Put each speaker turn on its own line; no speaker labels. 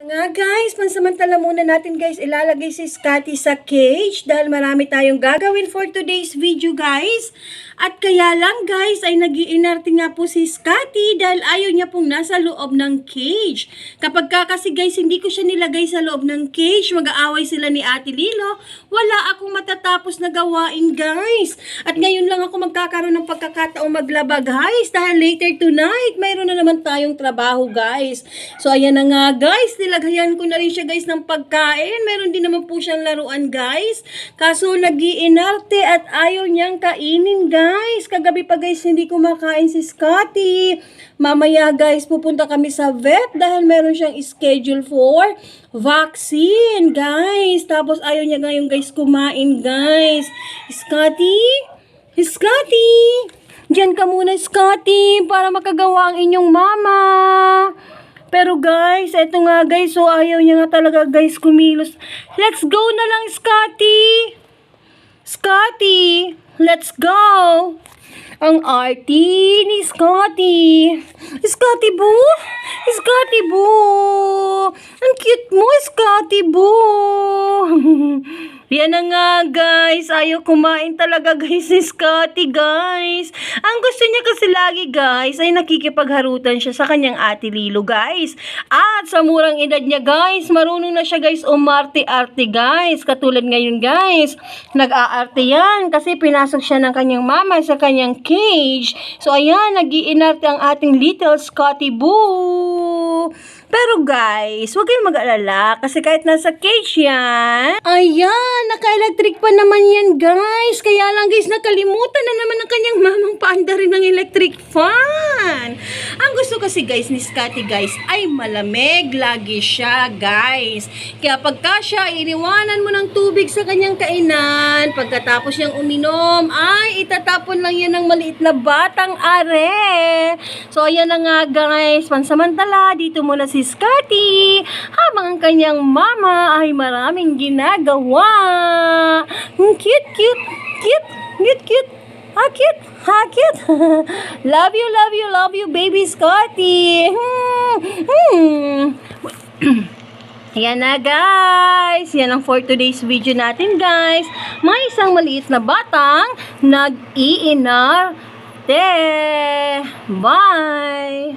Nga guys, pansamantala muna natin guys ilalagay si Scotty sa cage dahil marami tayong gagawin for today's video guys. At kaya lang guys ay nag-iinarte nga po si Scotty dahil ayaw niya pong nasa loob ng cage. Kapag kasi guys hindi ko siya nilagay sa loob ng cage, mag-aaway sila ni Ate Lilo, wala akong matatapos na gawain guys. At ngayon lang ako magkakaroon ng pagkakataong maglaba guys dahil later tonight mayroon na naman tayong trabaho guys. So ayan na nga guys, nilagyan ko na rin siya guys ng pagkain. Meron din naman po siyang laruan guys. Kaso nag-iinarte at ayaw niyang kainin guys. Kagabi pa guys hindi kumakain si Scotty. Mamaya guys pupunta kami sa vet dahil meron siyang schedule for vaccine guys. Tapos ayaw niya ngayon guys kumain guys. Scotty? Scotty? Diyan ka muna Scotty para makagawa ang inyong mama. Pero guys, eto nga guys, so ayaw niya nga talaga guys kumilos. Let's go na lang Scotty! Scotty! Let's go! Ang arty ni Scotty! Scotty Boo! Scotty Boo! Ang cute mo Scotty Boo! Yan na nga guys, ayaw kumain talaga guys si Scotty guys. Ang gusto niya kasi lagi guys ay nakikipagharutan siya sa kanyang Ate Lilo guys. At sa murang edad niya guys, marunong na siya guys umarte-arte guys. Katulad ngayon guys, nag-aarte yan kasi pinasok siya ng kanyang mama sa kanyang cage. So ayan, nag-iinarte ang ating little Scotty Boo. Pero guys, huwag kayong mag-alala kasi kahit nasa cage yan, ayan, naka-electric pa naman yan guys. Kaya lang guys, nakalimutan na naman ng kanyang mamang paanda rin ng electric fan. Ang gusto kasi guys ni Scotty guys ay malamig lagi siya guys. Kaya pagka siya iniwanan mo ng tubig sa kanyang kainan, pagkatapos niyang uminom, ay itatapon lang yan ng maliit na batang are. So ayan na nga guys, pansamantala dito muna si Scotty habang ang kanyang mama ay maraming ginagawa. Cute, cute, cute, cute, cute. Ah, cute, ha, cute. Love you, love you, love you, baby Scotty. Yan na guys. Yan ang for today's video natin guys. May isang maliit na batang nag-iinarte. Bye!